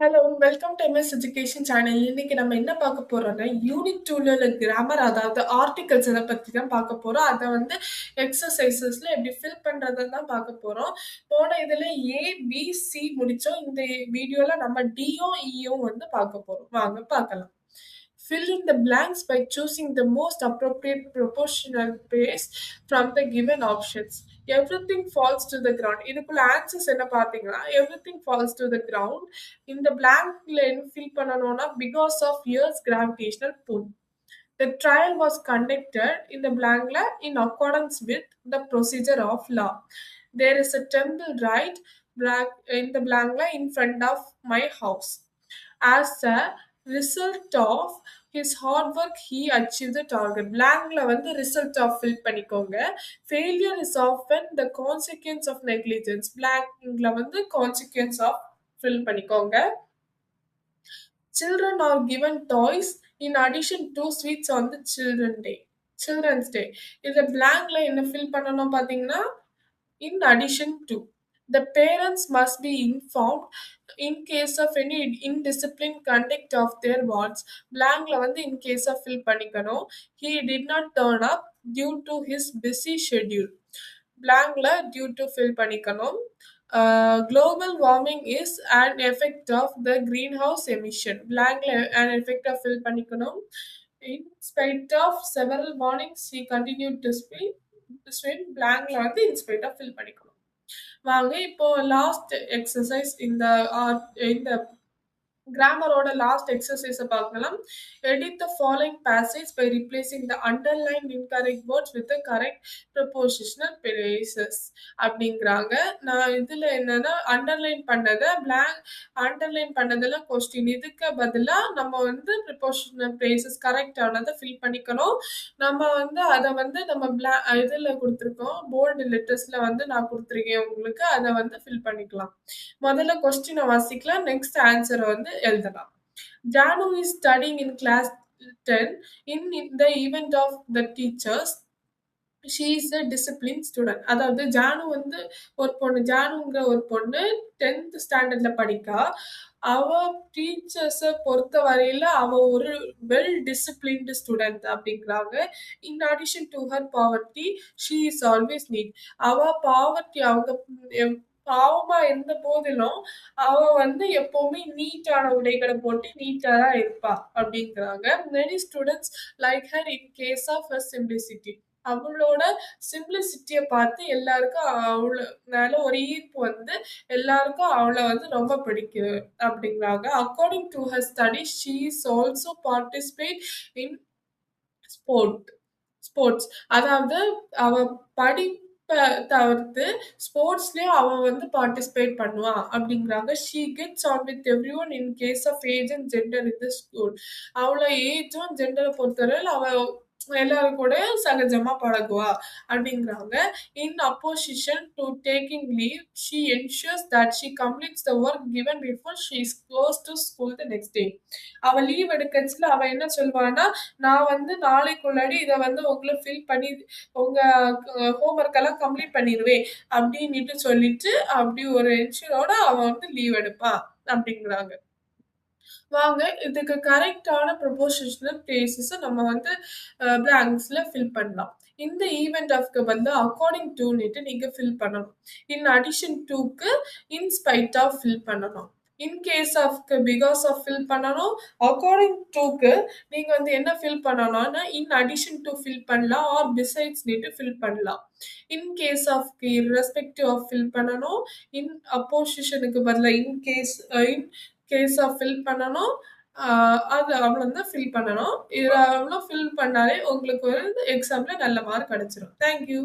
Hello, welcome to MS education channel. இன்னைக்கு நம்ம என்ன பார்க்க போறோம்னா, யூனிட் 2ல உள்ள கிராமர், அதாவது ஆர்டிகல்ஸ் இத பத்தி தான் பார்க்க போறோம். அத வந்து எக்ஸர்சைஸஸ்ல எப்படி ஃபில் பண்றதுன்னு தான் பார்க்க போறோம். போன இதுல ஏ, பி, சி முடிச்சோம். இந்த வீடியோல நம்ம டியும், ஈயும் வந்து பார்க்க போறோம். வாங்க பார்க்கலாம். Fill in the blanks by choosing the most appropriate proportional pairs from the given options. Everything falls to the ground. இதுக்குள்ள ஆன்சர்ஸ் என்ன பார்த்தீங்கன்னா, everything falls to the ground. இந்த blankல என்ன fill பண்ணணும்னா, because of Earth's gravitational pull. The trial was conducted in the blankla in accordance with the procedure of law. There is a temple right black in the blankla in front of my house. As a result of his hard work, he achieved the target. Blankல வந்து result of fill பண்ணிக்கோங்க. Failure is often the consequence of negligence. Blankல வந்து consequence of fill பண்ணிக்கோங்க. Children are given toys in addition to sweets on the Children's Day. இந்த blankல என்ன fill பண்ணணும் பார்த்தீங்கன்னா, in addition to. The parents must be informed in case of any indisciplined conduct of their wards. Blankல வந்து in case of fill பண்ணிக்கணும். He did not turn up due to his busy schedule. Blankல due to fill பண்ணிக்கணும். Global warming is an effect of the greenhouse emission. Blankல an effect of fill பண்ணிக்கணும். In spite of several warnings, he continued to swim. Blankல வந்து in spite of fill பண்ணிக்கணும். வாங்க இப்போ last exercise இந்த கிராமரோட last எக்ஸசைஸை பார்க்கலாம். Edit the following passage by replacing the underline incorrect words with the correct prepositional phrases அப்படிங்கிறாங்க. நான் இதில் என்னன்னா அண்டர்லைன் பண்ணதில் கொஸ்டின், இதுக்கு பதிலாக நம்ம வந்து ப்ரிப்போசிஷனல் பிரேசஸ் கரெக்டானதை ஃபில் பண்ணிக்கணும். நம்ம வந்து அதை வந்து நம்ம இதில் கொடுத்துருக்கோம், போல்டு லெட்டர்ஸில் வந்து நான் கொடுத்துருக்கேன் உங்களுக்கு, அதை வந்து ஃபில் பண்ணிக்கலாம். முதல்ல கொஸ்டினை வாசிக்கலாம், நெக்ஸ்ட் ஆன்சரை வந்து எழுதலாம். Janu is studying in class 10 in the event of the teachers. She is a disciplined student. அதாவது ஜானுங்கிற ஒரு பொண்ணு 10th ஸ்டாண்டர்ட்ல படிக்கா. அவ டீச்சர்ஸை பொறுத்த வரையில அவ ஒரு வெல் டிசிப்ளின்டு ஸ்டூடெண்ட் அப்படிங்கிறாங்க. இன் addition to her poverty she is always NEET. அவ பாவர்ட்டி பாவமா இருந்த போதிலும் அவ வந்து எப்பவுமே நீட்டான உடைகளை போட்டு நீட்டா தான் இருப்பா அப்படிங்கிறாங்க. Many students like her in case of her simplicity. அவளோட சிம்பிளிசிட்டியை பார்த்து எல்லாருக்கும் அவள மேல ஒரு ஈர்ப்பு வந்து எல்லாருக்கும் அவளை வந்து ரொம்ப பிடிக்குது அப்படிங்கிறாங்க. According to her study she is also participate in sports. அதாவது அவ படிப்பை தவிர்த்து ஸ்போர்ட்ஸ்லயும் அவ வந்து பார்ட்டிசிபேட் பண்ணுவா அப்படிங்கிறாங்க. She gets on with every one in case of age and gender in the school. அவளை ஏஜும் ஜெண்டரை பொறுத்தவரையில் அவ எல்லாரும் கூட சகஜமா பழகுவா அப்படிங்கிறாங்க. In opposition to taking leave she ensures that she completes the work given before she is close to school the next day. அவ லீவ் எடுக்கச்சுல அவ என்ன சொல்வான்னா, நான் வந்து நாளைக்குள்ளாடி இதை வந்து உங்களை ஃபில் பண்ணி உங்க ஹோம்ஒர்க் எல்லாம் கம்ப்ளீட் பண்ணிடுவேன் அப்படின்னுட்டு சொல்லிட்டு அப்படி ஒரு என்ஷூரோட அவ வந்து லீவ் எடுப்பா அப்படிங்கிறாங்க. வாங்க இதுக்கு கரெக்டான ப்ரொபோசிஷனல் பிளேசஸை நம்ம வந்து பிளாங்க்ஸ்ல ஃபில் பண்ணலாம். இந்த ஈவெண்ட் ஆஃப்க்கு வந்து அக்கார்டிங் டுன்னுட்டு நீங்க ஃபில் பண்ணணும். இன் அடிஷன் டுக்கு இன் ஸ்பைட் ஆஃப் ஃபில் பண்ணணும். இன் கேஸ் ஆஃப்க்கு பிகாஸ் ஆஃப் ஃபில் பண்ணணும். அக்கார்டிங் டுக்கு நீங்க வந்து என்ன ஃபில் பண்ணணும்னா இன் அடிஷன் டு ஃபில் பண்ணலாம் ஆர் பிசைட்ஸ் நீட்டு ஃபில் பண்ணலாம். இன் கேஸ் ஆஃப்க்கு இர்ரெஸ்பெக்டிவ் ஆஃப் ஃபில் பண்ணணும். இன் அப்போசிஷனுக்கு பதிலாக இன் கேஸ் ஆஃப் ஃபில் பண்ணணும். அது அவ்வளோதான் ஃபில் பண்ணணும். இது அவ்வளோ ஃபில் பண்ணாலே உங்களுக்கு ஒரு எக்ஸாமில் நல்ல மார்க் கிடைச்சிரும். தேங்க்யூ.